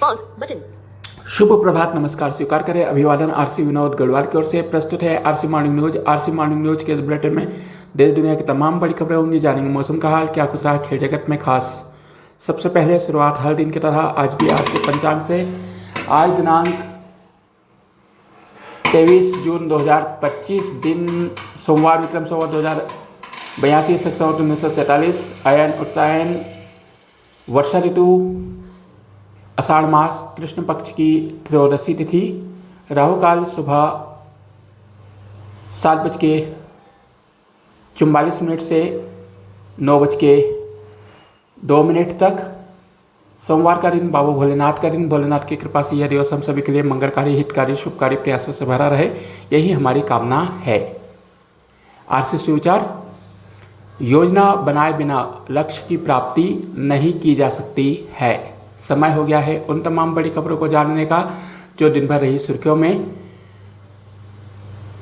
Pause button. शुभ प्रभात, नमस्कार स्वीकार करें। अभिवादन आरसी विनोद गढ़वाल की ओर से प्रस्तुत है RC morning news. RC morning news के इस बुलेटिन में देश दुनिया की तमाम बड़ी खबरें होंगी। जानेंगे मौसम का हाल, क्या कुछ रहा खेल जगत में खास। सबसे पहले शुरुआत हर दिन की तरह आज भी आज के पंचांग से। आज दिनांक 23 जून 2025, दिन सोमवार, विक्रम संवत 2082, शक संवत 1947, अयन उत्तरायण, वर्षा ऋतु, आषाढ़ मास, कृष्ण पक्ष की त्रयोदशी तिथि। राहु काल सुबह 7:44 से 9:02 तक। सोमवार का दिन बाबा भोलेनाथ का दिन। भोलेनाथ की कृपा से यह दिवस हम सभी के लिए मंगलकारी, हितकारी, शुभकारी प्रयासों से भरा रहे, यही हमारी कामना है। आरसी सुविचार: योजना बनाए बिना लक्ष्य की प्राप्ति नहीं की जा सकती है। समय हो गया है उन तमाम बड़ी खबरों को जानने का जो दिन भर रही सुर्खियों में।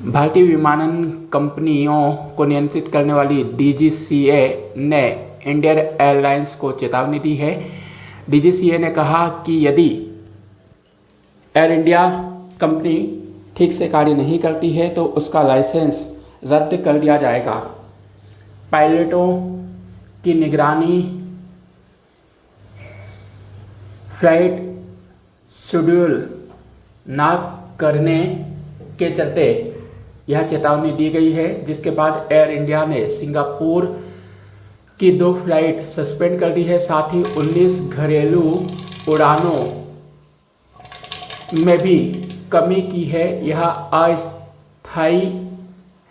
भारतीय विमानन कंपनियों को नियंत्रित करने वाली डीजीसीए ने इंडियन एयरलाइंस को चेतावनी दी है। डीजीसीए ने कहा कि यदि एयर इंडिया कंपनी ठीक से कार्य नहीं करती है तो उसका लाइसेंस रद्द कर दिया जाएगा। पायलटों की निगरानी, फ्लाइट शेड्यूल ना करने के चलते यह चेतावनी दी गई है, जिसके बाद एयर इंडिया ने सिंगापुर की 2 फ्लाइट सस्पेंड कर दी है। साथ ही 19 घरेलू उड़ानों में भी कमी की है। यह अस्थायी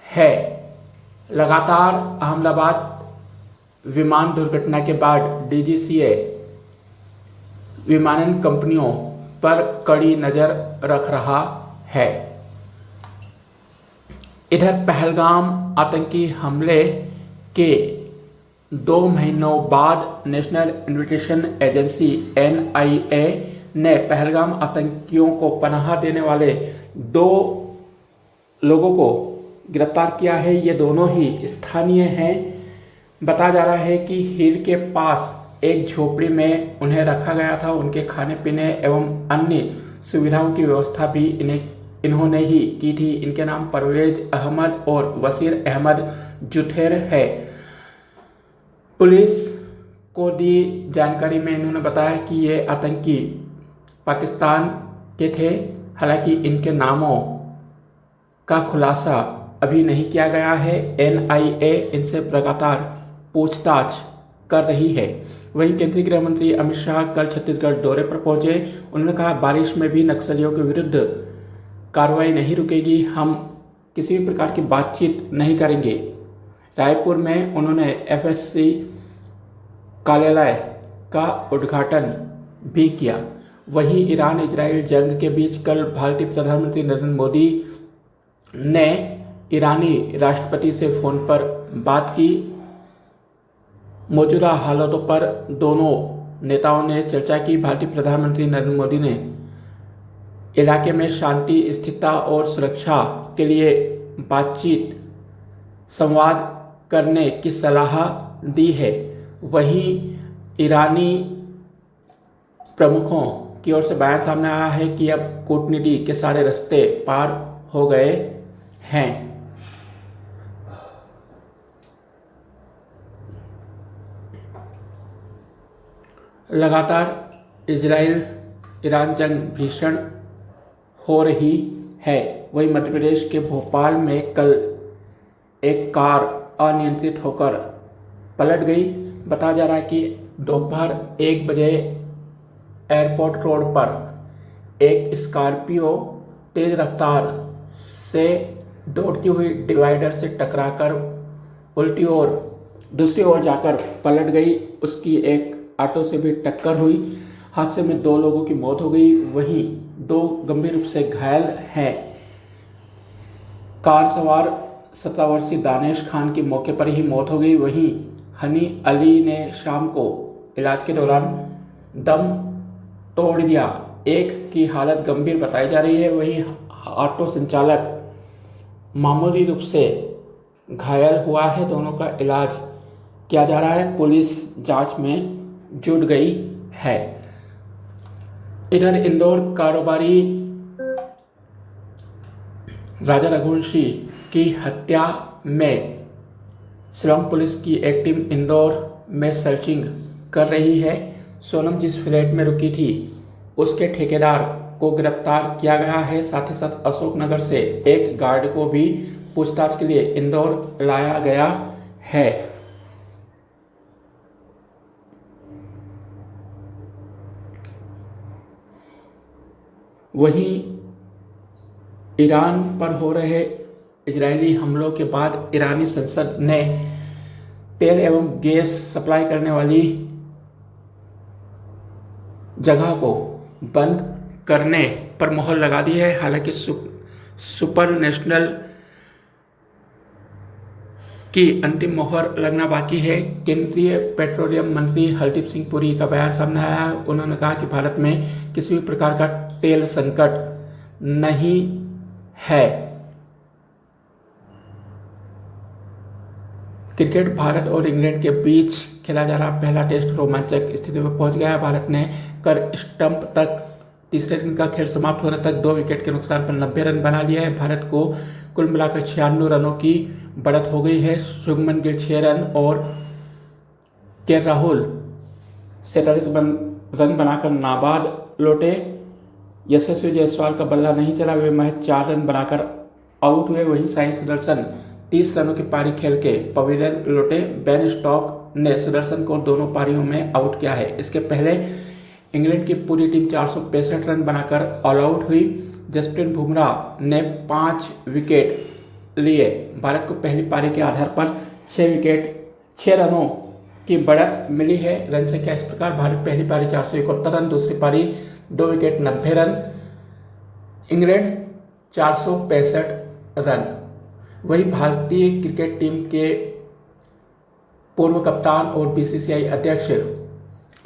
है। लगातार अहमदाबाद विमान दुर्घटना के बाद डीजीसीए विमानन कंपनियों पर कड़ी नजर रख रहा है। इधर पहलगाम आतंकी हमले के 2 महीनों बाद नेशनल इन्वेस्टिगेशन एजेंसी एनआईए ने पहलगाम आतंकियों को पनाह देने वाले 2 लोगों को गिरफ्तार किया है। ये दोनों ही स्थानीय हैं। बताया जा रहा है कि हिल के पास एक झोपड़ी में उन्हें रखा गया था। उनके खाने पीने एवं अन्य सुविधाओं की व्यवस्था भी इन्होंने ही की थी। इनके नाम परवेज अहमद और वसीर अहमद जुथेर है। पुलिस को दी जानकारी में इन्होंने बताया कि ये आतंकी पाकिस्तान के थे। हालांकि इनके नामों का खुलासा अभी नहीं किया गया है। एनआईए इनसे लगातार पूछताछ कर रही है। वहीं केंद्रीय गृह मंत्री अमित शाह कल छत्तीसगढ़ दौरे पर पहुंचे। उन्होंने कहा, बारिश में भी नक्सलियों के विरुद्ध कार्रवाई नहीं रुकेगी। हम किसी भी प्रकार की बातचीत नहीं करेंगे। रायपुर में उन्होंने एफएससी कार्यालय का उद्घाटन भी किया। वहीं ईरान इजराइल जंग के बीच कल भारतीय प्रधानमंत्री नरेंद्र मोदी ने ईरानी राष्ट्रपति से फोन पर बात की। मौजूदा हालातों पर दोनों नेताओं ने चर्चा की। भारतीय प्रधानमंत्री नरेंद्र मोदी ने इलाके में शांति, स्थिरता और सुरक्षा के लिए बातचीत, संवाद करने की सलाह दी है। वहीं ईरानी प्रमुखों की ओर से बयान सामने आया है कि अब कूटनीति के सारे रास्ते पार हो गए हैं। लगातार इजराइल ईरान जंग भीषण हो रही है। वहीं मध्य प्रदेश के भोपाल में कल एक कार अनियंत्रित होकर पलट गई। बताया जा रहा है कि दोपहर 1 बजे एयरपोर्ट रोड पर एक स्कॉर्पियो तेज रफ्तार से दौड़ती हुई डिवाइडर से टकराकर उल्टी ओर दूसरी ओर जाकर पलट गई। उसकी एक ऑटो से भी टक्कर हुई। हादसे में 2 लोगों की मौत हो गई। वहीं 2 गंभीर रूप से घायल हैं। कार सवार 17 वर्षीय दानिश खान की मौके पर ही मौत हो गई। वहीं हनी अली ने शाम को इलाज के दौरान दम तोड़ दिया। एक की हालत गंभीर बताई जा रही है। वहीं ऑटो संचालक मामूली रूप से घायल हुआ है। दोनों का इलाज किया जा रहा है। पुलिस जांच में जुट गई है। इधर इंदौर कारोबारी राजा रघुवंशी की हत्या में शिलांग पुलिस की एक टीम इंदौर में सर्चिंग कर रही है। सोनम जिस फ्लैट में रुकी थी उसके ठेकेदार को गिरफ्तार किया गया है। साथ ही साथ अशोकनगर से एक गार्ड को भी पूछताछ के लिए इंदौर लाया गया है। वहीं ईरान पर हो रहे इजरायली हमलों के बाद ईरानी संसद ने तेल एवं गैस सप्लाई करने वाली जगह को बंद करने पर मोहर लगा दी है। हालांकि सुपर नेशनल की अंतिम मोहर लगना बाकी है। केंद्रीय पेट्रोलियम मंत्री हरदीप सिंह पुरी का बयान सामने आया है। उन्होंने कहा कि भारत में किसी भी प्रकार का तेल संकट नहीं है। क्रिकेट भारत और इंग्लैंड के बीच खेला जा रहा पहला टेस्ट रोमांचक स्थिति में पहुंच गया है। भारत ने कर स्टंप तक तीसरे दिन का खेल समाप्त होने तक 2 विकेट के नुकसान पर 90 रन बना लिया है। भारत को कुल मिलाकर 96 रनों की बढ़त हो गई है। शुभमन गिल 6 रन और के राहुल 47 रन बनाकर नाबाद लौटे। यशस्वी जायसवाल का बल्ला नहीं चला, वे महज 4 रन बनाकर आउट हुए। वहीं साई सुदर्शन 30 रनों की पारी खेल के पवेलियन लौटे। बेन स्टॉक ने सुदर्शन को दोनों पारियों में आउट किया है। इसके पहले इंग्लैंड की पूरी टीम 465 रन बनाकर ऑल आउट हुई। जसप्रीत बुमराह ने 5 विकेट लिए। भारत को पहली पारी के आधार पर 6 रनों की बढ़त मिली है। रन संख्या इस प्रकार: भारत पहली पारी 471 रन, दूसरी पारी 2 विकेट 90 रन, इंग्लैंड 465 रन। वही भारतीय क्रिकेट टीम के पूर्व कप्तान और बीसीसीआई अध्यक्ष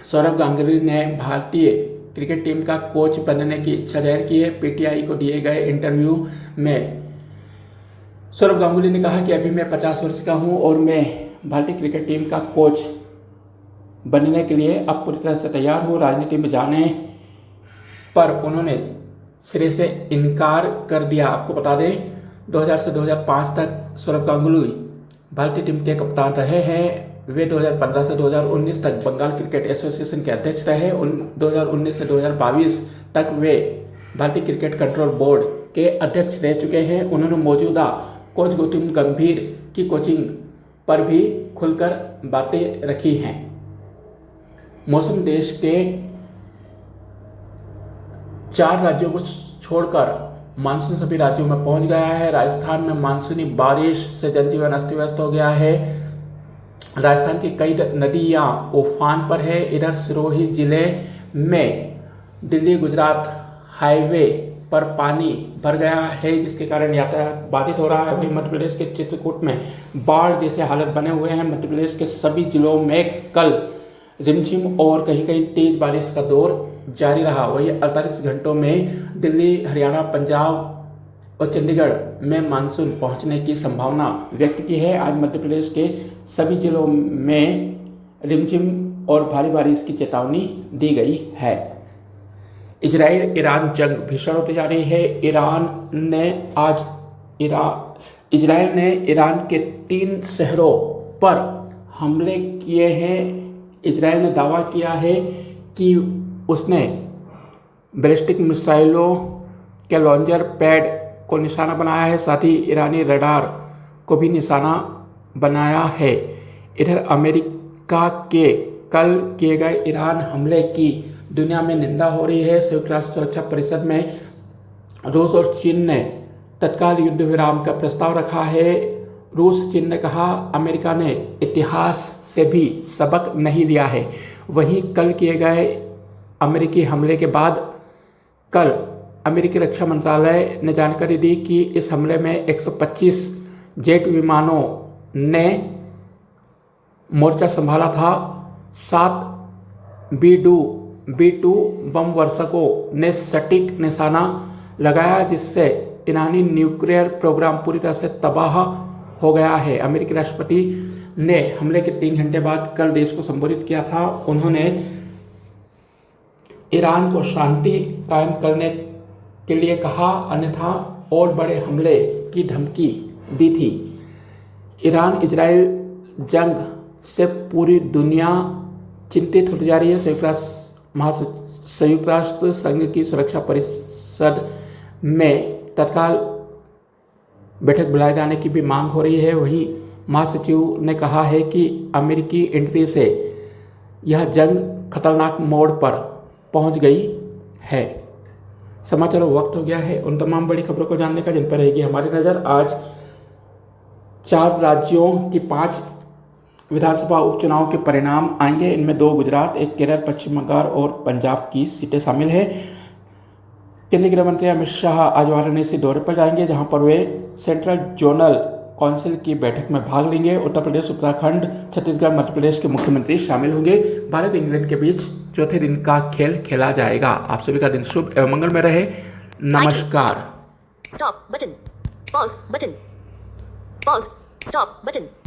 सौरव गांगुली ने भारतीय क्रिकेट टीम का कोच बनने की इच्छा जाहिर की है। पीटीआई को दिए गए इंटरव्यू में सौरव गांगुली ने कहा कि अभी मैं 50 वर्ष का हूं और मैं भारतीय क्रिकेट टीम का कोच बनने के लिए अब पूरी तरह से तैयार हूं। राजनीति में जाने पर उन्होंने सिरे से इनकार कर दिया। आपको बता दें 2000 से 2005 तक सौरव गांगुली भारतीय टीम के कप्तान रहे हैं। वे 2015 से 2019 तक बंगाल क्रिकेट एसोसिएशन के अध्यक्ष रहे। 2019 से 2022 तक वे भारतीय क्रिकेट कंट्रोल बोर्ड के अध्यक्ष रह चुके हैं। उन्होंने मौजूदा कोच गौतम गंभीर की कोचिंग पर भी खुलकर बातें रखी हैं। मौसम: देश के 4 राज्यों को छोड़कर मानसून सभी राज्यों में पहुंच गया है। राजस्थान में मानसूनी बारिश से जनजीवन अस्त व्यस्त हो गया है। राजस्थान की कई नदियां उफान पर है। इधर सिरोही जिले में दिल्ली गुजरात हाईवे पर पानी भर गया है, जिसके कारण यातायात बाधित हो रहा है। वहीं मध्य प्रदेश के चित्रकूट में बाढ़ जैसे हालत बने हुए हैं। मध्य प्रदेश के सभी जिलों में कल रिमझिम और कहीं कहीं तेज बारिश का दौर जारी रहा। वही 48 घंटों में दिल्ली, हरियाणा, पंजाब और चंडीगढ़ में मानसून पहुंचने की संभावना व्यक्त की है। आज मध्य प्रदेश के सभी जिलों में रिमझिम और भारी बारिश की चेतावनी दी गई है। इजराइल ईरान जंग भीषण होती जा रही है। इजराइल ने ईरान के 3 शहरों पर हमले किए हैं। इजराइल ने दावा किया है कि उसने बैलिस्टिक मिसाइलों के लॉन्चर पैड को निशाना बनाया है। साथ ही ईरानी रडार को भी निशाना बनाया है। इधर अमेरिका के कल किए गए ईरान हमले की दुनिया में निंदा हो रही है। संयुक्त राष्ट्र सुरक्षा परिषद में रूस और चीन ने तत्काल युद्ध विराम का प्रस्ताव रखा है। रूस चीन ने कहा अमेरिका ने इतिहास से भी सबक नहीं लिया है। वहीं कल किए गए अमेरिकी हमले के बाद कल अमेरिकी रक्षा मंत्रालय ने जानकारी दी कि इस हमले में 125 जेट विमानों ने मोर्चा संभाला था। 7 B-2 बम वर्षकों ने सटीक निशाना लगाया, जिससे ईरानी न्यूक्लियर प्रोग्राम पूरी तरह से तबाह हो गया है। अमेरिकी राष्ट्रपति ने हमले के 3 घंटे बाद कल देश को संबोधित किया था। उन्होंने ईरान को शांति कायम करने के लिए कहा, अन्यथा और बड़े हमले की धमकी दी थी। ईरान इजराइल जंग से पूरी दुनिया चिंतित होती जा रही है। संयुक्त राष्ट्र संघ की सुरक्षा परिषद में तत्काल बैठक बुलाए जाने की भी मांग हो रही है। वहीं महासचिव ने कहा है कि अमेरिकी एंट्री से यह जंग खतरनाक मोड़ पर पहुंच गई है। समाचारों वक्त हो गया है उन तमाम बड़ी खबरों को जानने का जिन पर रहेगी हमारी नज़र। आज 4 राज्यों की 5 विधानसभा उपचुनाव के परिणाम आएंगे। इनमें 2 गुजरात, 1 केरल, पश्चिम बंगाल और पंजाब की सीटें शामिल हैं। केंद्रीय गृह मंत्री अमित शाह आज वाराणसी दौरे पर जाएंगे, जहां पर वे सेंट्रल जोनल काउंसिल की बैठक में भाग लेंगे। उत्तर प्रदेश, उत्तराखंड, छत्तीसगढ़, मध्य प्रदेश के मुख्यमंत्री शामिल होंगे। भारत इंग्लैंड के बीच चौथे दिन का खेल खेला जाएगा। आप सभी का दिन शुभ एवं मंगल में रहे। नमस्कार। Stop button, pause button, pause, stop button.